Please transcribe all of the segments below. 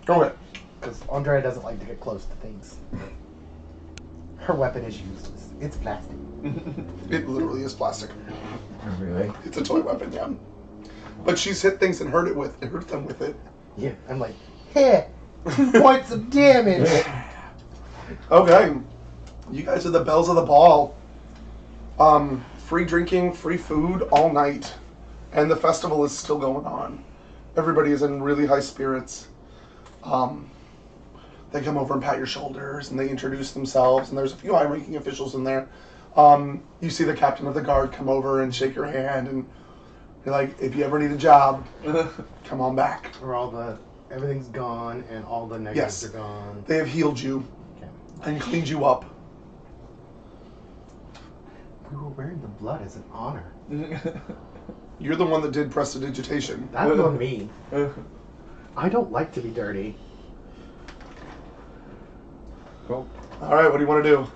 Go ahead. Because Andrea doesn't like to get close to things. Her weapon is useless. It's plastic. It literally is plastic. Really? It's a toy weapon, yeah. But she's hit things and hurt them with it. Yeah, I'm like, hey, 2 points of damage. Okay. You guys are the bells of the ball. Free drinking, free food all night. And the festival is still going on. Everybody is in really high spirits. They come over and pat your shoulders and they introduce themselves, and there's a few high-ranking officials in there. You see the captain of the guard come over and shake your hand, and you're like, if you ever need a job, come on back. Or everything's gone and all the negatives are gone. They have healed you and cleaned you up. We were wearing the blood as an honor. You're the one that did prestidigitation. That's on me. I don't like to be dirty. Cool. Alright, what do you want to do?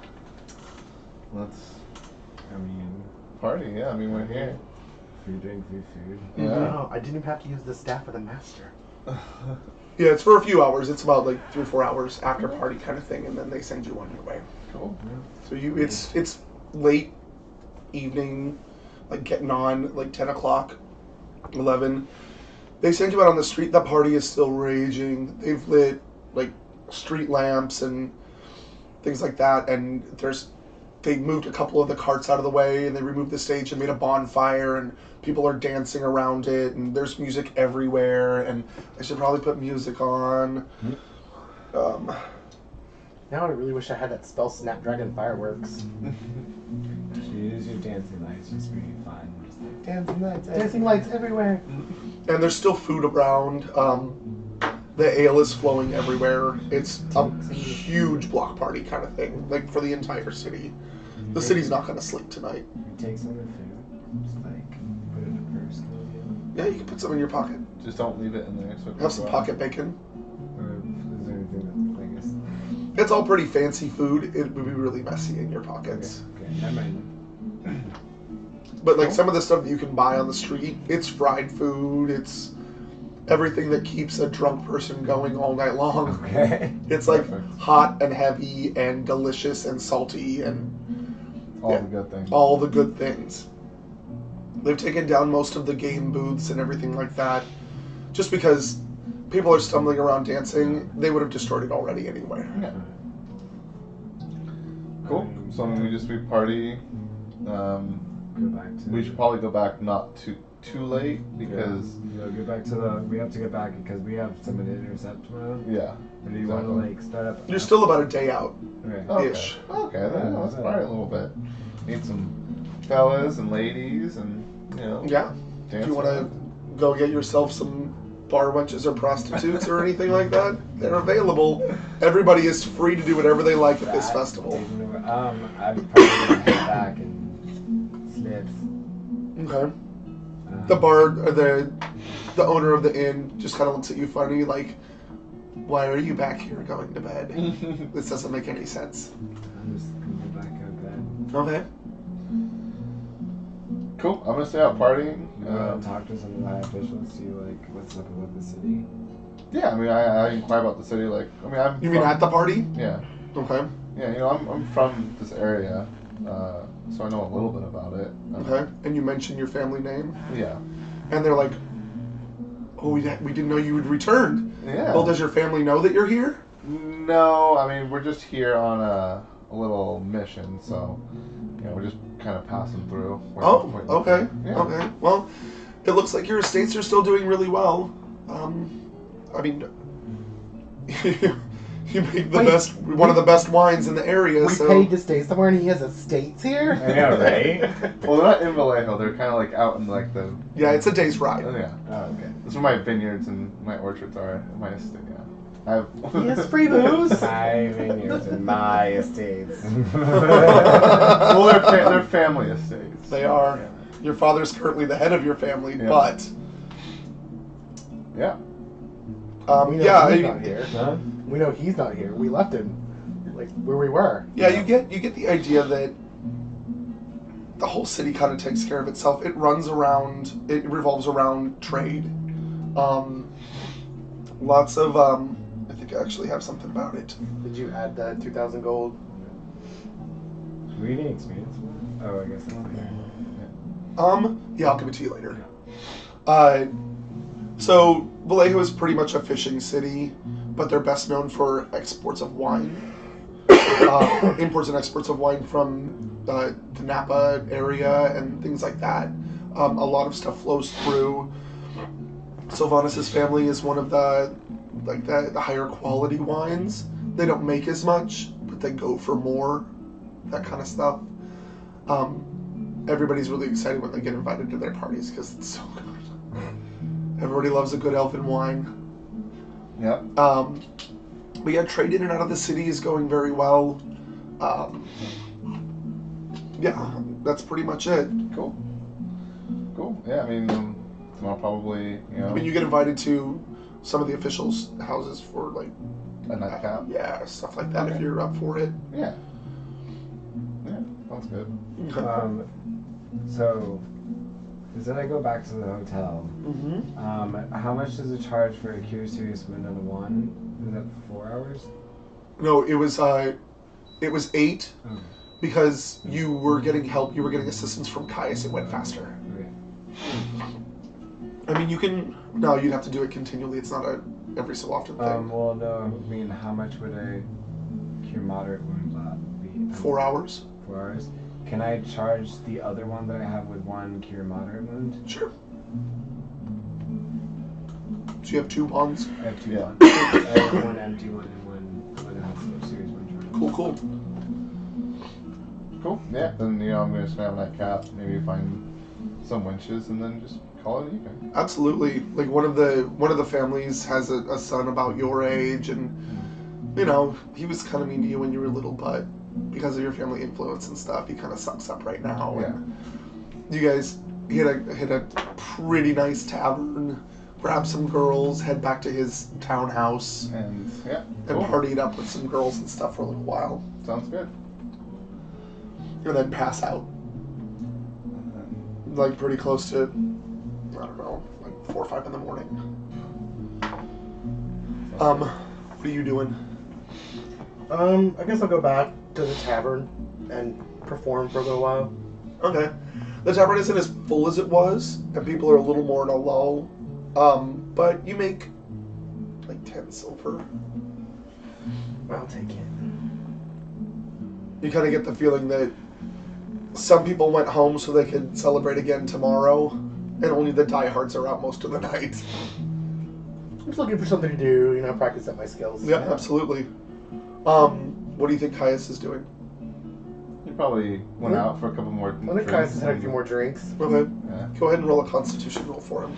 Party, yeah. I mean, we're here. Free drink, free food. Yeah. No, I didn't even have to use the staff of the master. Yeah, it's for a few hours. It's about like 3 or 4 hours after party kind of thing, and then they send you on your way. Cool. So it's late evening, like getting on, like 10 o'clock, 11. They send you out on the street. The party is still raging. They've lit like street lamps and things like that, and they moved a couple of the carts out of the way, and they removed the stage and made a bonfire, and people are dancing around it, and there's music everywhere, and I should probably put music on. Now I really wish I had that spell Snapdragon Fireworks. Use your dancing lights, just be fine. Just like, Dancing lights everywhere. And there's still food around. The ale is flowing everywhere. It's a huge block party kind of thing, like for the entire city. The city's not going to sleep tonight. you take some of the food, just like put it in a purse, kind of deal. Yeah, you can put some in your pocket. Just don't leave it in there. So Have some pocket bacon. Or is there anything that, I guess? It's all pretty fancy food. It would be really messy in your pockets. Okay, never mind. But like some of the stuff that you can buy on the street, it's fried food. It's everything that keeps a drunk person going all night long. Okay. It's like Perfect. hot and heavy and delicious and salty and all the good things. all the good things. They've taken down most of the game booths and everything like that. Just because people are stumbling around dancing, they would have destroyed it already anyway. Yeah. Cool. So we just party. Go back to. We should probably go back not too late because Go back to the. We have to get back because we have someone to intercept tomorrow. yeah. Or do you want to like start up? You're still about a day out. Okay. Okay. Ish. Okay, then let's party a little bit. Meet some fellas and ladies and Yeah. dance If you want to around. go get yourself some bar wenches or prostitutes or anything like that, they're available. Everybody is free to do whatever they like at this festival. I'm probably gonna head back and slips. Okay. The the owner of the inn just kind of looks at you funny, like, why are you back here going to bed? This doesn't make any sense. I'm just gonna go back out bed. Okay. Cool. I'm gonna stay out partying. Talk to some of the high officials, see like what's up with the city. Yeah, I mean, I inquire about the city. Like, I mean, I'm. You mean at the party? Yeah. Okay. Yeah, I'm from this area, so I know a little bit about it. Okay. And you mentioned your family name? Yeah. And they're like, oh, we didn't know you had returned. Yeah. Well, does your family know that you're here? No, I mean, we're just here on a little mission, so we're just kind of passing through. Oh, okay. Yeah. Okay. Well, it looks like your estates are still doing really well. I mean, you make one of the best wines in the area. We so paid to stay somewhere and he has estates here? I know, right? Well, they're not in Vallejo. They're kind of like out in like the. yeah, it's a day's ride. Oh, yeah. Oh, okay. That's where my vineyards and my orchards are. My estate. Yeah. I have. He has free booze? My vineyards and my estates. Well, they're family estates. They are. Yeah. Your father's currently the head of your family, Yeah. but Yeah. We know yeah, he's not here. Huh? We know he's not here. We left him like where we were. yeah, you get the idea that the whole city kind of takes care of itself. It revolves around trade. Lots of actually have something about it. Did you add that 2,000 gold? Reading experience. Oh, I guess that's later. Yeah, I'll give it to you later. So Vallejo is pretty much a fishing city, but they're best known for exports of wine. Imports and exports of wine from the Napa area and things like that. A lot of stuff flows through. Sylvanas' family is one of the higher quality wines. They don't make as much, but they go for more. That kind of stuff. Everybody's really excited when they get invited to their parties because it's so good. Everybody loves a good elfin wine. Yep. But yeah, trade in and out of the city is going very well. Yeah, that's pretty much it. Cool. Yeah, I mean, I'll probably, I mean, you get invited to some of the officials' houses for like a nightcap. Yeah, stuff like that Okay. if you're up for it. Yeah. Sounds good. So then I go back to the hotel. Mm-hmm. How much does it charge for a Cure Serious Win of the one? Is that 4 hours? No, it was 8 Okay. because you were getting help. You were getting assistance from Caius. It went faster. Okay. I mean, you can. No, you'd have to do it continually. It's not a every so often thing. Well, no. I mean, how much would a Cure Moderate Wound be? 4 hours. 4 hours. Can I charge the other one that I have with one Cure Moderate Wound? Sure. So you have 2 bonds. I have 2 Yeah. ones. I have one empty one and one that has a serious one. Cool. Cool. Yeah. Then I'm gonna spam that cap. Maybe find some winches and then just call it an evening. Absolutely. Like one of the families has a son about your age, and he was kind of mean to you when you were little, but because of your family influence and stuff, he kind of sucks up right now. Yeah. And you guys hit a pretty nice tavern, grab some girls, head back to his townhouse, And yeah. and Cool. partied up with some girls and stuff for a little while, Sounds good. and then pass out. Like pretty close to, I don't know, like 4 or 5 in the morning. What are you doing? I guess I'll go back to the tavern and perform for a little while. Okay. The tavern isn't as full as it was, and people are a little more in a lull. But you make like 10 silver. I'll take it. You kind of get the feeling that some people went home so they could celebrate again tomorrow, and only the diehards are out most of the night. I'm just looking for something to do, practice up my skills. Yeah, absolutely. What do you think Caius is doing? You probably went out for a couple more. I think Kai's has had a few more drinks. Okay. Yeah. Go ahead and roll a Constitution roll for him.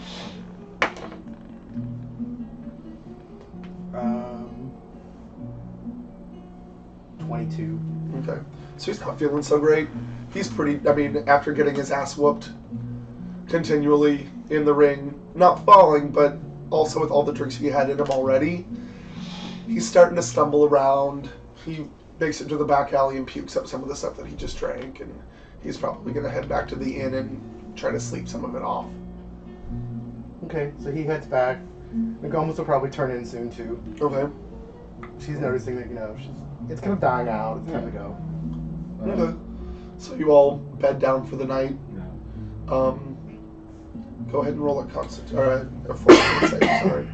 22. Okay. So he's not feeling so great. He's after getting his ass whooped continually in the ring, not falling, but also with all the drinks he had in him already, he's starting to stumble around. He makes it to the back alley and pukes up some of the stuff that he just drank, and he's probably going to head back to the inn and try to sleep some of it off. Okay, so he heads back. Nagomas will probably turn in soon too. Okay. She's noticing that, it's kind of dying out. It's time to go. Okay. So you all bed down for the night. No. Go ahead and roll a fortitude save, sorry.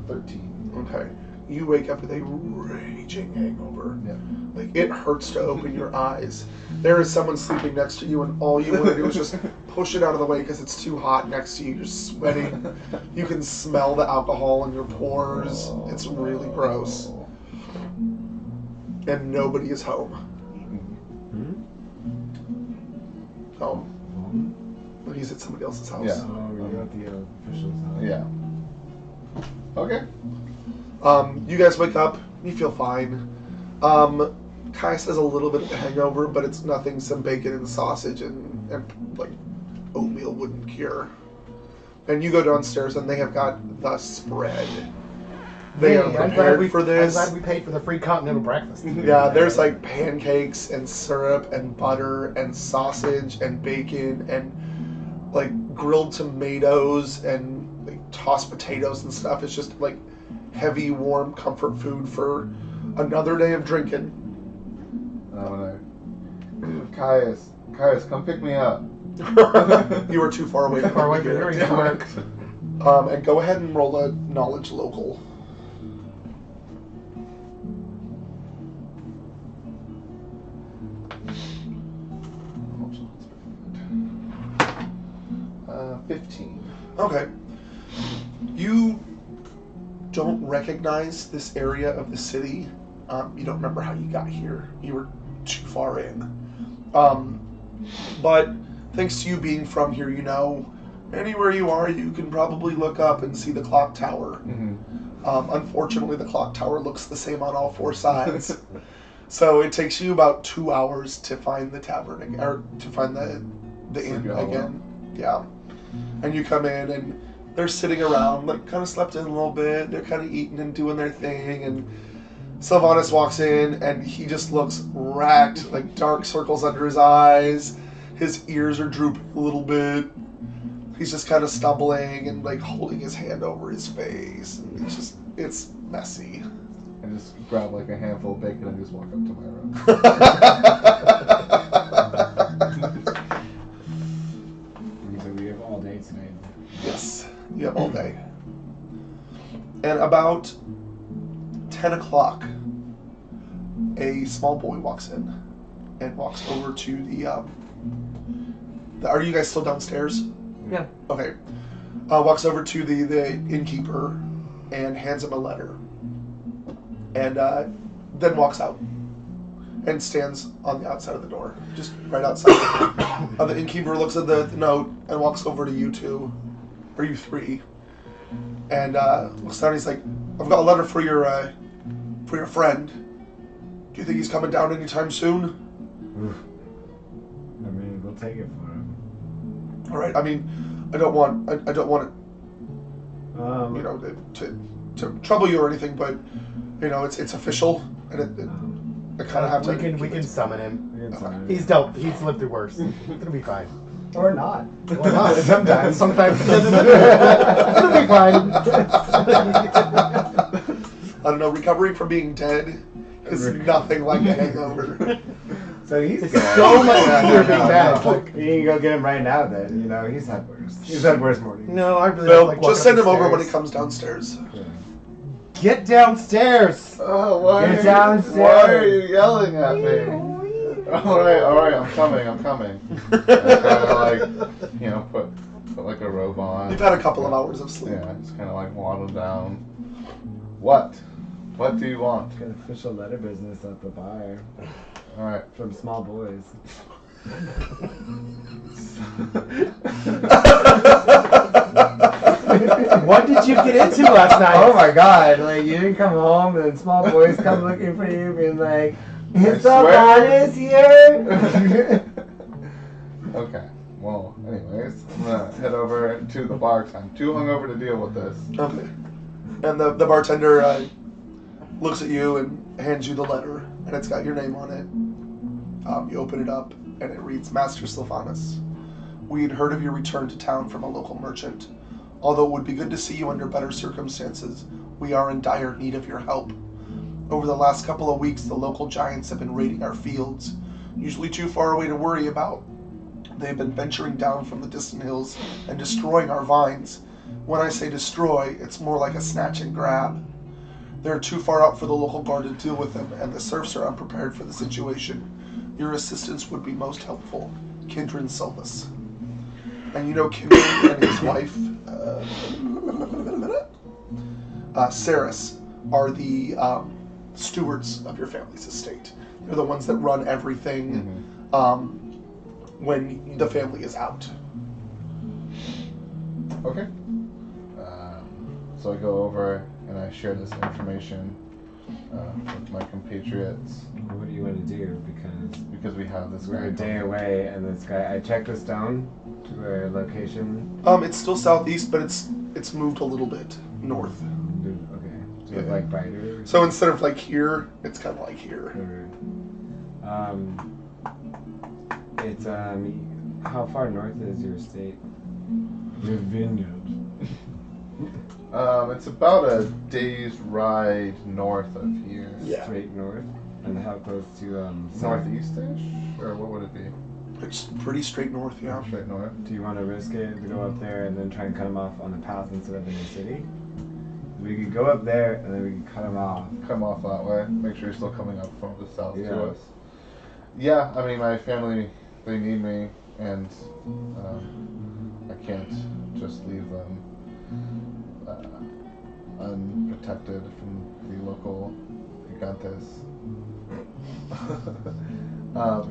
13. Okay. You wake up with a raging hangover. Yeah. Like, it hurts to open your eyes. There is someone sleeping next to you, and all you want to do is just push it out of the way because it's too hot next to you. You're sweating. You can smell the alcohol in your pores. It's really gross. And nobody is home. Home. He's at somebody else's house. Yeah. Oh, you're at the official's house. Yeah. Okay. You guys wake up. You feel fine. Caius has a little bit of a hangover, but it's nothing some bacon and sausage and like oatmeal wouldn't cure. And you go downstairs and they have got the spread. They are prepared for this. I'm glad we paid for the free continental breakfast. Yeah, there's like pancakes and syrup and butter and sausage and bacon and like grilled tomatoes and like tossed potatoes and stuff. It's just like heavy, warm comfort food for another day of drinking. Caius, come pick me up. You are too far away. Too far away from hearing to work. And go ahead and roll a knowledge local. Uh, 15. Okay. You don't recognize this area of the city. You don't remember how you got here. You were too far in. But thanks to you being from here, you know, anywhere you are, you can probably look up and see the clock tower. Unfortunately, the clock tower looks the same on all four sides. So it takes you about 2 hours to find the tavern, or to find the inn again. Yeah. And you come in and they're sitting around, like kind of slept in a little bit. They're kind of eating and doing their thing. And Sylvanus walks in and he just looks racked, like dark circles under his eyes. His ears are drooping a little bit. He's just kind of stumbling and like holding his hand over his face. And it's messy. I just grab like a handful of bacon and just walk up to my room. So we have all day tonight. Yes, you have all day. And about 10 o'clock, a small boy walks in and walks over to the are you guys still downstairs? Yeah. Okay. Walks over to the innkeeper and hands him a letter. And then walks out and stands on the outside of the door, just right outside. The innkeeper looks at the note and walks over to you two, or you three, and looks down. He's like, "I've got a letter for your friend. Do you think he's coming down anytime soon?" Oof. I mean, we'll take it for him. All right. I mean, I don't want it, Um, you know, to trouble you or anything, but you know, it's official, and I kind of have to. We can summon him. we can sign it. He's dope. He's lived through worse. It'll be fine. Or not. Or not. Sometimes. Sometimes. It'll be fine. I don't know. Recovering from being dead is nothing like a hangover. So he's It's good. so much easier being bad. You can go get him right now then. You know, he's had worse. He's had worse mornings. No, I really Well, don't like walking just send up him the over when he stairs. comes downstairs. Yeah. Get downstairs. Oh, why? Get downstairs. Why are you yelling at me? All right, I'm coming. I kind of like, you know, put like a robe on. You've had a couple of hours of sleep. Yeah, just kind of like waddle down. What? What do you want? Got official letter business at the bar All right. from small boys. What did you get into last night? Oh my god, like you didn't come home and then small boys come looking for you being like, it's so swear. honest here. Okay. Well, anyways, I'm gonna head over to the bar 'cause I'm too hungover to deal with this. Okay. And the bartender looks at you and hands you the letter, and it's got your name on it. You open it up, and it reads, Master Sylvanus, we had heard of your return to town from a local merchant. Although it would be good to see you under better circumstances, we are in dire need of your help. Over the last couple of weeks, the local giants have been raiding our fields, usually too far away to worry about. They have been venturing down from the distant hills and destroying our vines. When I say destroy, it's more like a snatch and grab. They're too far out for the local guard to deal with them, and the serfs are unprepared for the situation. Your assistance would be most helpful. Kindred Solus. And you know Kindred and his wife, Saris, are the stewards of your family's estate. They're the ones that run everything when the family is out. Okay. So I go over and I share this information with my compatriots What do you want to do? because we have this We're a guy. day away, and this guy. I checked the stone to our location. It's still southeast, but it's moved a little bit north. Okay, so Yeah. like brighter. So instead of like here, it's kind of like here. It's how far north is your state? The vineyard. It's about a day's ride north of here. Yeah. Straight north. And how close to Northeast-ish? Or what would it be? It's pretty straight north, yeah. Straight north? Do you want to risk it to go up there and then try and cut him off on the path instead of in the city? We could go up there and then we could cut him off. Come off that way. Make sure you're still coming up from the south Yeah. to us. Yeah, I mean, my family, they need me, and I can't just leave them unprotected from the local gigantes.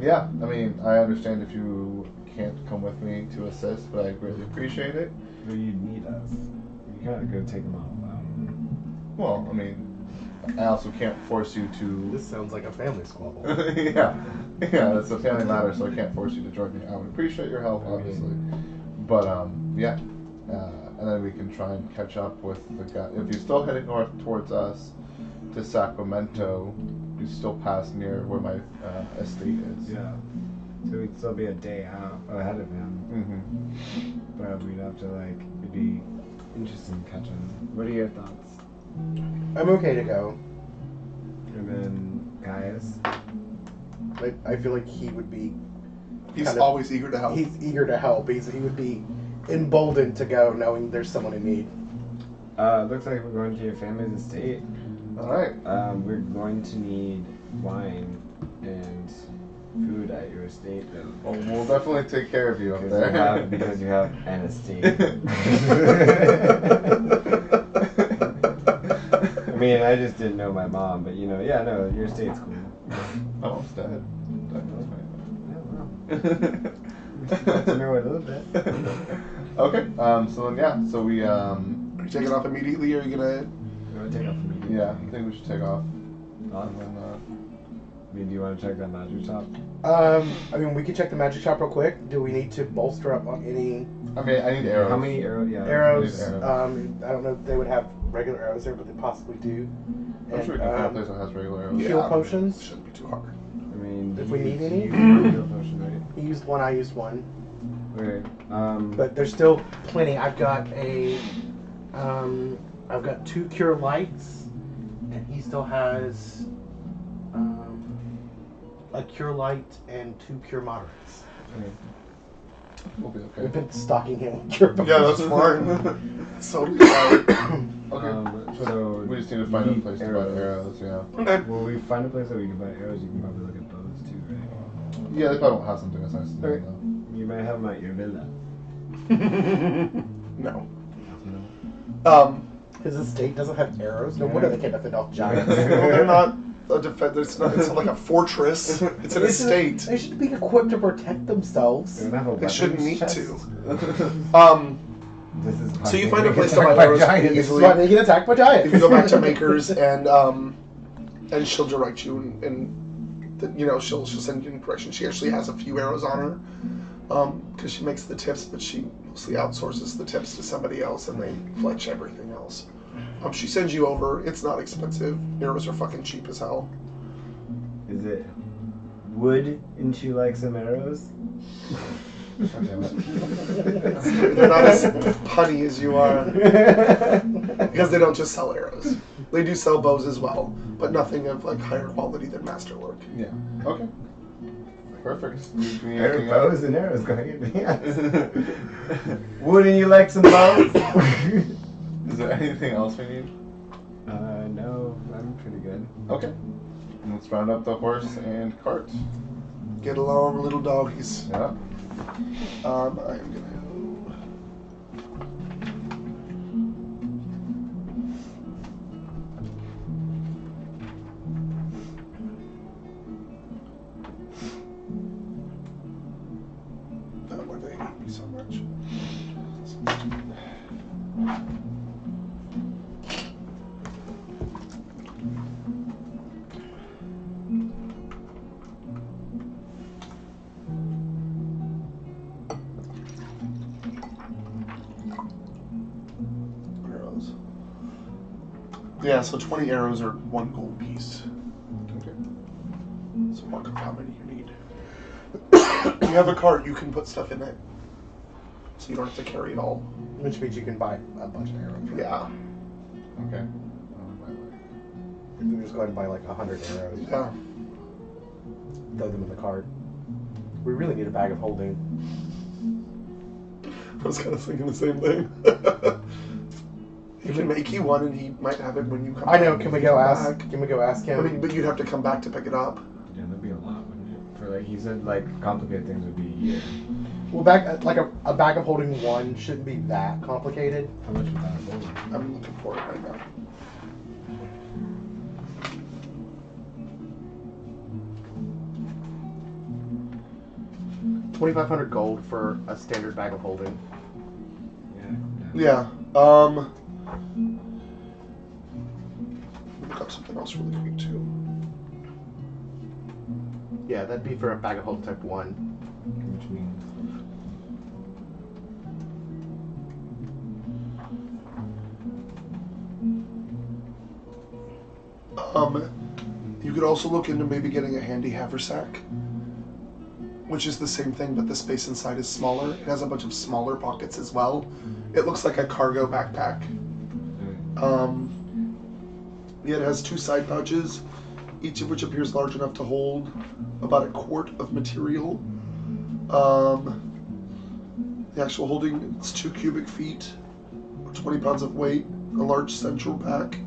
Yeah, I mean, I understand if you can't come with me to assist, but I greatly appreciate it. But you'd need us. You can't go take him off. Well, I mean, I also can't force you to. This sounds like a family squabble. Yeah, it's a family matter, so I can't force you to join me. I would appreciate your help, obviously, but yeah, and then we can try and catch up with the guy. If you're still heading north towards us to Sacramento, you still pass near where my estate is. Yeah. So we'd still be a day out ahead of him. Mm-hmm. But we'd have to it'd be interesting to catch him. What are your thoughts? I'm okay to go. And then Gaius. I feel like he would be. He's kind of- always eager to help. He's eager to help. He would be emboldened to go, knowing there's someone in need. Looks like we're going to your family's estate. All right. We're going to need wine and food at your estate. Well, we'll definitely take care of you up there. Because you have an estate. I mean, I just didn't know my mom, but your estate's cool. My mom's dead. Got to know it a little bit. Okay. So then, so we Are you taking off immediately, or are you gonna? You want to take off immediately? yeah, I think we should take off. Off? And then, I mean, do you want to check that magic shop? I mean, we could check the magic shop real quick. Do we need to bolster up on any I mean, I need arrows. How many arrows? Yeah. arrows? Arrows. I don't know if they would have regular arrows there, but they possibly do. I'm sure we can find a place that has regular arrows. Yeah. Heal potions? Shouldn't be too hard. I mean, If we need any? you use heal potion, right? He used one, I used one. Okay. But there's still plenty. I've got two cure lights, and he still has a cure light and 2 cure moderates. Okay. We'll be okay. We've been stalking him with cure Yeah, that's fine. So fine. Okay. So We just need to find a place to buy arrows, yeah. Okay. Will we find a place that we can buy arrows? You can probably look at bows too, right? Yeah, they probably won't have something as nice as that, Okay. though. You might have them at your villa. No. No. His estate doesn't have arrows. No wonder they can't defend off giants. Well, they're not a defense. It's not like a fortress. It's an estate. They should be equipped to protect themselves. They don't have a They shouldn't weapons need chest? to. This is So you why find a they place get to buy attacked by arrows giants. This is easily. why they get attacked by giants. If you go back to Makers and she'll direct you and she'll send you in direction. She actually has a few arrows on her because she makes the tips, but she mostly outsources the tips to somebody else and they fletch everything else. She sends you over. It's not expensive. Arrows are fucking cheap as hell. Is it wood? And you like some arrows? God damn it. They're not as punny as you are because they don't just sell arrows. They do sell bows as well, but nothing of higher quality than masterwork. Yeah. Okay. Perfect. Do you need There are anything bows else? and arrows going in. Yes. Wouldn't you like some bows? Is there anything else we need? No, I'm pretty good. Okay. Let's round up the horse and cart. Get along, little doggies. Yeah. I'm gonna. Why they hate me so much? Arrows. Yeah, so 20 arrows are 1 gold piece. Okay. So mark up how many you need. You have a cart, you can put stuff in it. so you don't have to carry it all. Which means you can buy a bunch of arrows. Right? Yeah. Okay. You can just go ahead and buy like 100 arrows. Yeah. Throw them in the cart. We really need a bag of holding. I was kind of thinking the same thing. He can make you one, and he might have it when you come. I know. back. Can we go ask? Back. Can we go ask him? I mean, but you'd have to come back to pick it up. Yeah, that'd be a lot, wouldn't it? For like he said, like complicated things would be a year. Well, like a bag of holding one shouldn't be that complicated. How much would that hold? I'm looking for it right now. $2,500 gold for a standard bag of holding. Yeah. Look up something else really quick too. Yeah, that'd be for a bag of holding type 1. Which means You could also look into maybe getting a handy haversack, which is the same thing, but the space inside is smaller. It has a bunch of smaller pockets as well. It looks like a cargo backpack. Yeah, it has 2 side pouches, each of which appears large enough to hold about a quart of material. The actual holding is 2 cubic feet, or 20 pounds of weight. A large central pack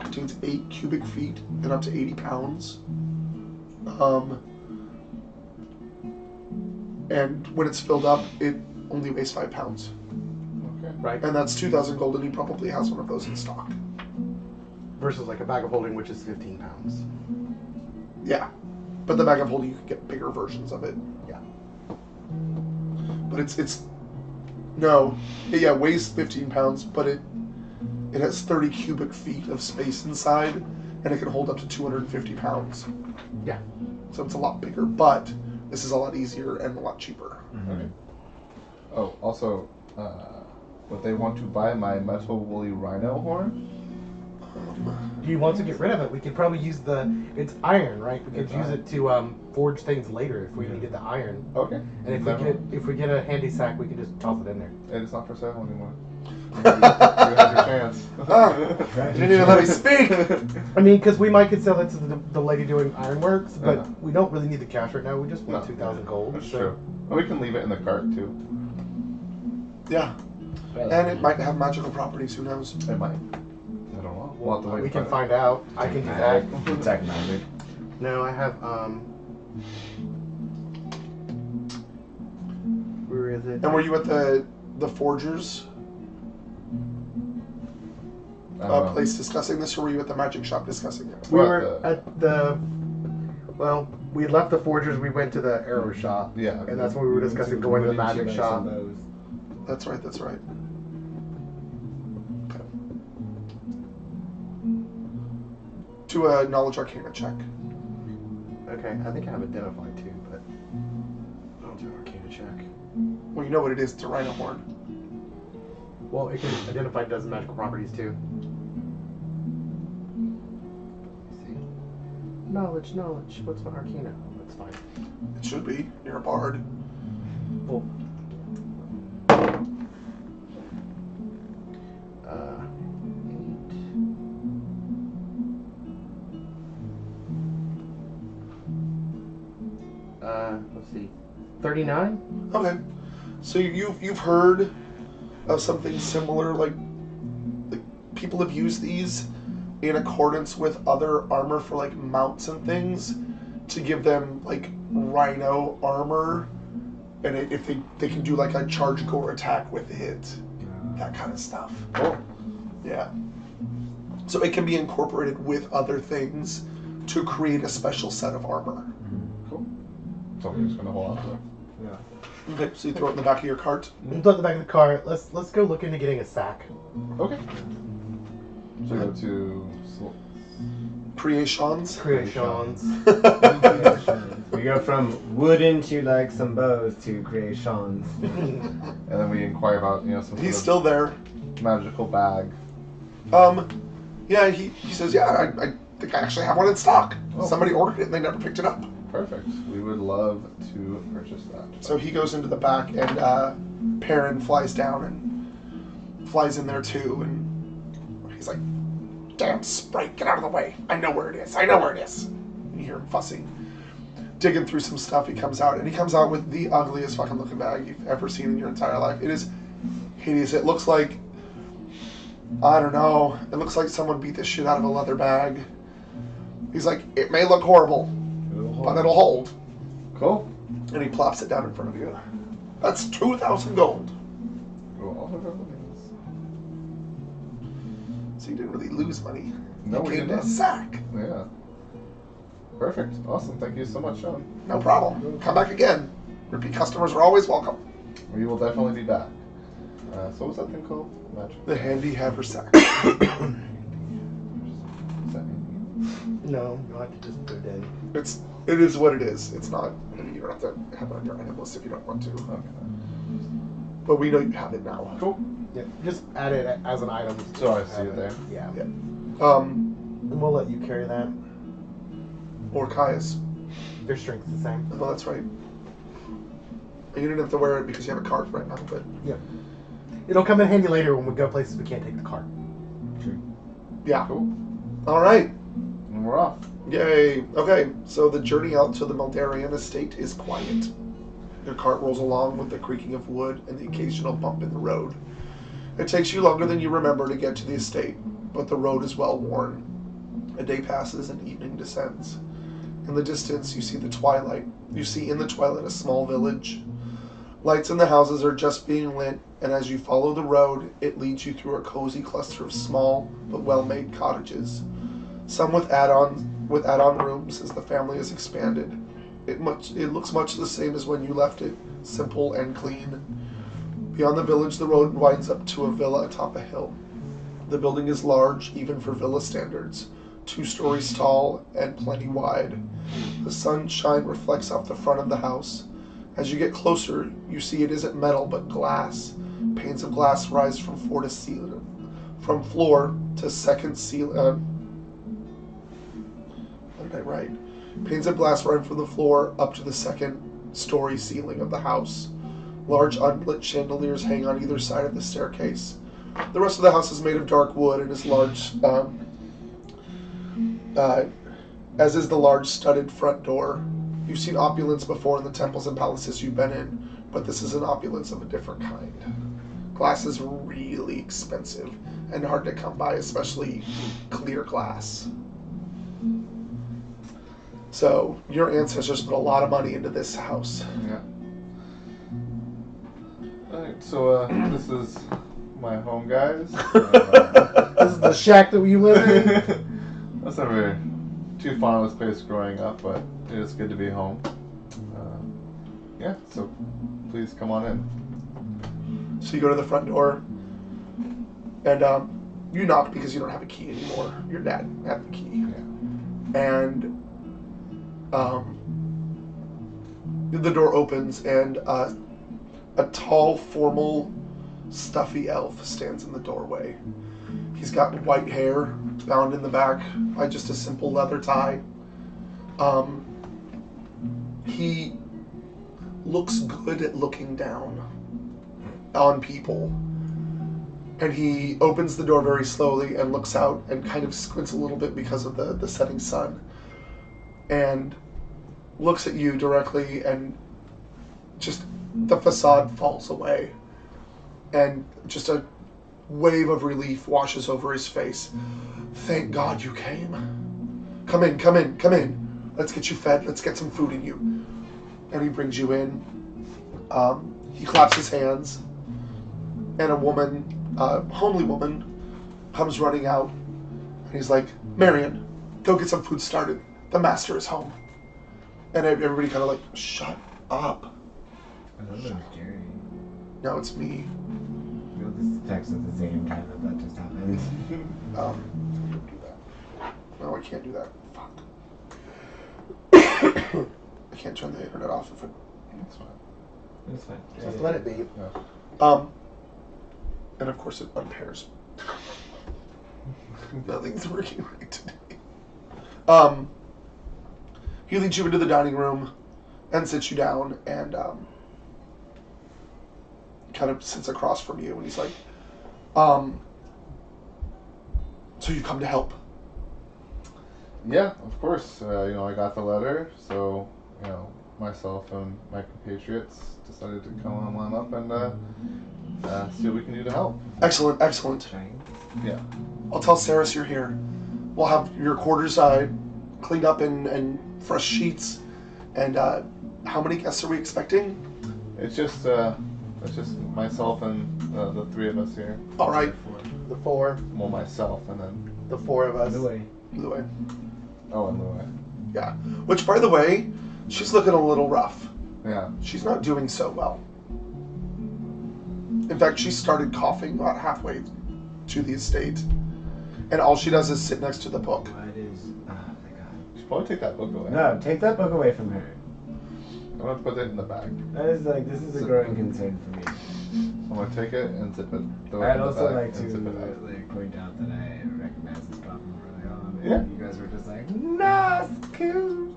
contains 8 cubic feet and up to 80 pounds. And when it's filled up, it only weighs 5 pounds. Okay. Right. And that's 2,000 gold, and he probably has one of those in stock. Versus like a bag of holding, which is 15 pounds. Yeah. But the bag of holding, you can get bigger versions of it. Yeah. But it weighs 15 pounds, but it has 30 cubic feet of space inside, and it can hold up to 250 pounds. Yeah. So it's a lot bigger, but this is a lot easier and a lot cheaper. Okay. Oh, also, would they want to buy my metal woolly rhino horn? Do you want to get rid of it? We could probably use it's iron, right? We could It's use iron. it to forge things later if we needed the iron. Okay. And if we get a handy sack, we can just toss it in there. It's not for sale anymore. You have your chance. You didn't even let me speak! I mean, because we might could sell it to the lady doing ironworks, but Yeah. we don't really need the cash right now. We just want No. 2,000 gold. That's so. true. And we can leave it in the cart too. Yeah. And it might have magical properties, who knows? It might. I don't know. We'll have to wait. We to can find out. I can do that. Detect magic. No, I have where is it? And were you at the forgers I don't know. place discussing this, or were you at the magic shop discussing it? We What, were at we had left the forgers. We went to the arrow shop. Yeah. And that's when we were discussing going to the magic shop. That's right, that's right. Okay. Do a knowledge arcana check. Okay, I think I have identified too, but I'll do an arcana check. Well, you know what it is, it's a rhino horn. Well, it can identify does magical properties too. Let's see. Knowledge. What's my arcana? Oh, that's fine. It should be. You're a bard. Well, let's see, 39. Okay. So you've heard of something similar, like people have used these in accordance with other armor for like mounts and things to give them like rhino armor, and if they can do like a charge gore attack with it, that kind of stuff. Cool. Yeah. So it can be incorporated with other things to create a special set of armor. Cool. So we're just gonna hold on to it. Yeah. Okay, so you throw it in the back of your cart. We'll put it in the back of the car. Let's go look into getting a sack. Okay. So we go to Creations. Creations. We go from wooden to like some bows to creations. and then we inquire about some He's sort still there. of magical bag. Yeah, he says, yeah, I think I actually have one in stock. Oh. Somebody ordered it and they never picked it up. Perfect. We would love to purchase that. So he goes into the back, and Perrin flies down and flies in there too, and he's like, "Damn sprite, get out of the way! I know where it is. I know where it is." You hear him fussing, digging through some stuff. He comes out, and he comes out with the ugliest fucking looking bag you've ever seen in your entire life. It is hideous. It looks like, I don't know, it looks like someone beat the shit out of a leather bag. He's like, "It may look horrible, but it'll hold." Cool. And he plops it down in front of you. "That's 2,000 gold. Well, all of everything So you didn't really lose money. No, you we gained did a not. sack. Yeah. Perfect. Awesome. Thank you so much, Sean. No problem. Come back again. Repeat customers are always welcome. We will definitely be back. So what was that thing called? Magic. The handy haversack. Is that handy? No, you'll have to just put it in. It is what it is. It's not. I mean, you don't have to have it on your item list if you don't want to. Okay. But we know you have it now. Cool. Yeah, just add it as an item. So I see it there. Yeah. Yeah. And we'll let you carry that. Or Caius. Their strength's the same. Well, that's right. You didn't have to wear it because you have a cart right now, but Yeah. It'll come in handy later when we go places we can't take the cart. True. yeah. Cool. All right. And we're off. Yay. Okay, so the journey out to the Malderion estate is quiet. Your cart rolls along with the creaking of wood and the occasional bump in the road. It takes you longer than you remember to get to the estate, but the road is well worn. A day passes and evening descends. In the distance, you see in the twilight a small village. Lights in the houses are just being lit, and as you follow the road, it leads you through a cozy cluster of small but well-made cottages. Some with add-on rooms as the family has expanded. It looks much the same as when you left it, simple and clean. Beyond the village, the road winds up to a villa atop a hill. The building is large, even for villa standards, 2 stories tall and plenty wide. The sunshine reflects off the front of the house. As you get closer, you see it isn't metal but glass. Panes of glass rise from floor to second ceiling. What did I write? Panes of glass run from the floor up to the second-story ceiling of the house. Large unlit chandeliers hang on either side of the staircase. The rest of the house is made of dark wood and is large, as is the large studded front door. You've seen opulence before in the temples and palaces you've been in, but this is an opulence of a different kind. Glass is really expensive and hard to come by, especially clear glass. So, your ancestors put a lot of money into this house. Yeah. Alright, so this is my home, guys. This is the shack that we live in. That's never too fond of a space growing up, but it is good to be home. Yeah, so please come on in. So you go to the front door, and you knock because you don't have a key anymore. Your dad had the key. Yeah. And the door opens, and a tall, formal, stuffy elf stands in the doorway. He's got white hair bound in the back by just a simple leather tie. He looks good at looking down on people. And he opens the door very slowly and looks out and kind of squints a little bit because of the setting sun. And looks at you directly, and just the facade falls away. And just a wave of relief washes over his face. Thank God you came. Come in, come in, come in. Let's get you fed. Let's get some food in you. And he brings you in. He claps his hands. And a woman, homely woman, comes running out. And he's like, Marion, go get some food started. The master is home. And everybody kind of like, shut up. I thought that was Gary. No, it's me. We'll just text at the same time that just happened. Don't do that. No, I can't do that. Fuck. I can't turn the internet off if it... That's fine. It's fine. Just let it be. Yeah. And of course it unpairs. Nothing's working right today. He leads you into the dining room and sits you down and kind of sits across from you. And he's like, so you come to help? Yeah, of course. I got the letter, so, myself and my compatriots decided to come on up and see what we can do to help. Excellent, excellent. Yeah. I'll tell Saris you're here. We'll have your quarters cleaned up and fresh sheets. And how many guests are we expecting? It's just myself and the three of us here. All right. The four. Well, myself and then... The four of us. Louis. Oh, and Louis. Yeah. Which, by the way, she's looking a little rough. Yeah. She's not doing so well. In fact, she started coughing about halfway to the estate. And all she does is sit next to the book. What is... Oh, my God. You should probably take that book away. No, take that book away from her. I'm going to put it in the bag. This is a growing concern for me. I'm going to take it and zip it. Throw it I'd in the also bag like and zip it out. to point out that I recognized this problem early on. Yeah. You guys were just like, nah, it's cool.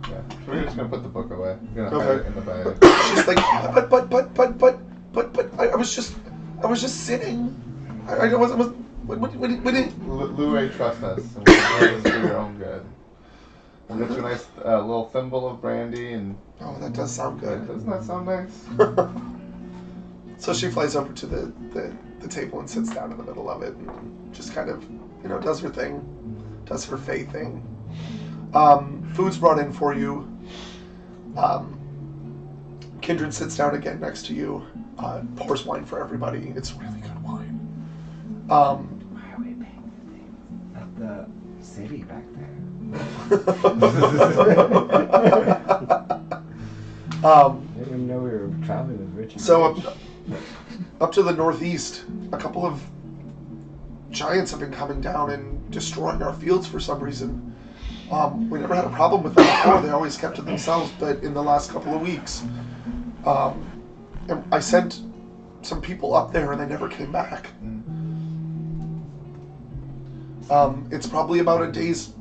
Yeah. So we're just going to put the book away. We're going to Okay. hide it in the bag. She's like, but I was just sitting. I wasn't. What did? Louis, trust us. And we'll do this for your own good. We'll get you a nice little thimble of brandy and... Oh, that does sound good. Doesn't that sound nice? So she flies over to the table and sits down in the middle of it and just kind of, does her thing, does her fae thing. Food's brought in for you. Kindred sits down again next to you, pours wine for everybody. It's really good wine. Why are we paying things at the city back there? I didn't even know we were traveling with Richie. So up to the northeast, a couple of giants have been coming down and destroying our fields for some reason. We never had a problem with them before. They always kept to themselves, but in the last couple of weeks, and I sent some people up there and they never came back. It's probably about a day's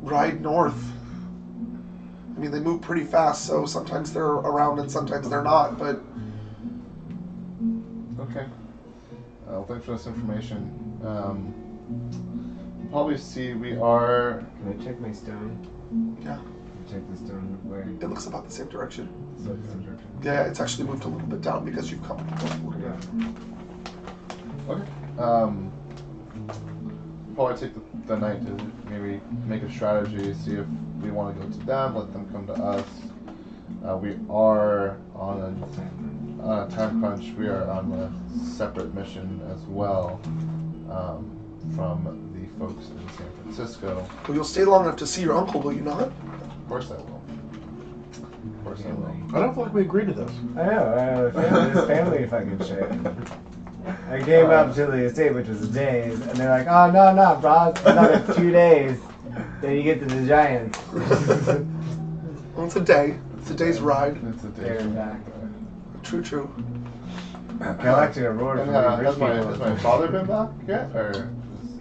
ride north. I mean, they move pretty fast, so sometimes they're around and sometimes they're not, but... Okay. Well, thanks for this information. Probably see we are... Can I check my stone? Yeah, Can I check the stone where? it looks about the same direction. So it's in direction. Yeah, it's actually moved a little bit down because you've come. Yeah. Okay. Probably take the night to maybe make a strategy, see if we want to go to them, let them come to us. We are on a time crunch. We are on a separate mission as well from the folks in San Francisco. Well, you'll stay long enough to see your uncle, will you not? Of course I will. Of course I will. I don't feel like we agreed to this. I know, this family fucking shit. I came up to the estate, which was days, and they're like, oh, no, bro, it's another 2 days. Then you get to the Giants. Well, it's a day. It's a day's ride. It's a There day. and back. True. Collecting a roar And, from the rich has people. my father been back yet? Or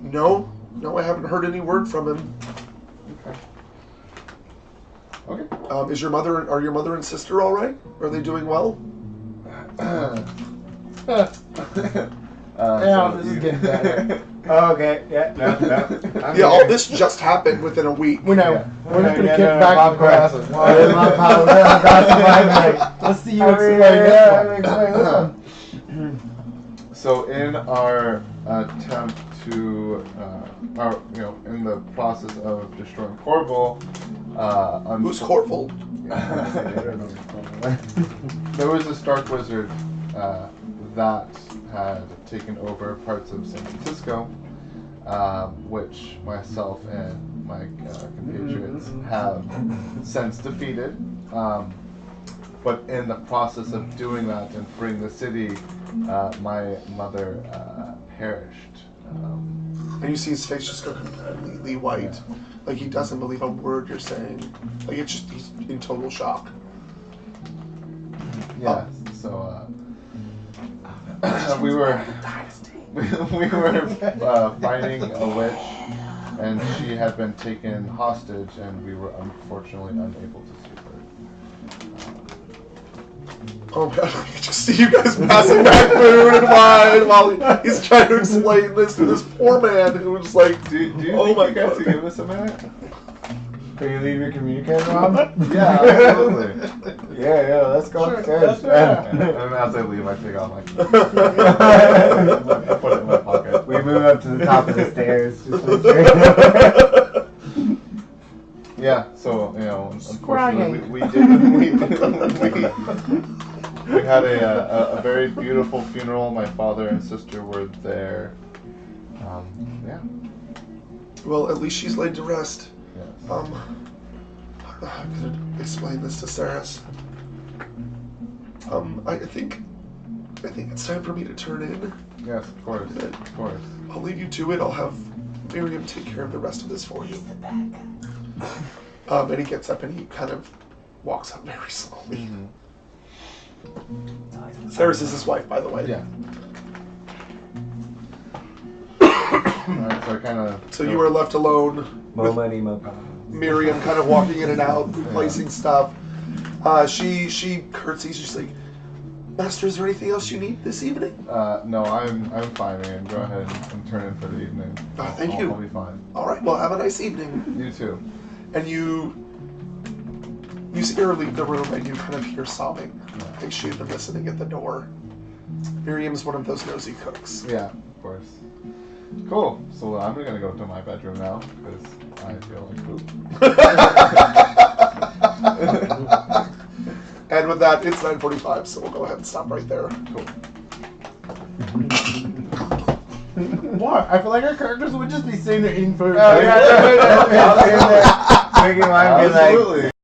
No, I haven't heard any word from him. okay. Are your mother and sister all right? Are they doing well? This is getting better. Oh, okay, yeah, no. I'm Yeah, all here. this just happened within a week. We know. Yeah. We're just gonna Yeah, kick no, back to the popcorn. classes. Oh, there's my popcorn. Let's see you I'm explain here, this yeah, one. explain this one. So in our attempt to, in the process of destroying Corval, Who's Corval? there was this dark wizard that had taken over parts of San Francisco, which myself and my compatriots have since defeated. But in the process of doing that and freeing the city, my mother perished. And you see his face just go completely white. Like he doesn't believe a word you're saying. Like he's in total shock. Yeah, so we were fighting a witch and she had been taken hostage, and we were unfortunately unable to save her. Oh man, I can just see you guys passing back food and wine while he's trying to explain this to this poor man who was like, Do you oh think my you guys God. could give us a minute? Can you leave your communicator on? Yeah, absolutely. Yeah, let's go upstairs. And as I leave, I take out my key. I put it in my pocket. We move up to the top of the stairs. Just make sure. Yeah, so unfortunately, Crying. we had a very beautiful funeral. My father and sister were there. Yeah. well, at least she's laid to rest. Yes. I'm gonna explain this to Saris. I think it's time for me to turn in. Yes, of course. Of course. I'll leave you to it. I'll have Miriam take care of the rest of this for you. And he gets up and he kind of walks up very slowly. Saris is his wife, by the way. Yeah. Alright, so I kind of. So you are left alone. Mo money, mo problem. Miriam kind of walking in and out, replacing stuff. She curtsies. She's like, Master, is there anything else you need this evening? No, I'm fine, man. Go ahead and turn in for the evening. Thank you. I'll be fine. All right. Well, have a nice evening. You too. And you see her leave the room, and you kind of hear sobbing. I think she had been listening at the door. Miriam's one of those nosy cooks. Yeah, of course. Cool. So I'm gonna go to my bedroom now because I feel like poop. And with that, it's 9:45, so we'll go ahead and stop right there. Cool. What? I feel like our characters would just be sitting there eating food. Drinking wine, being like, Absolutely.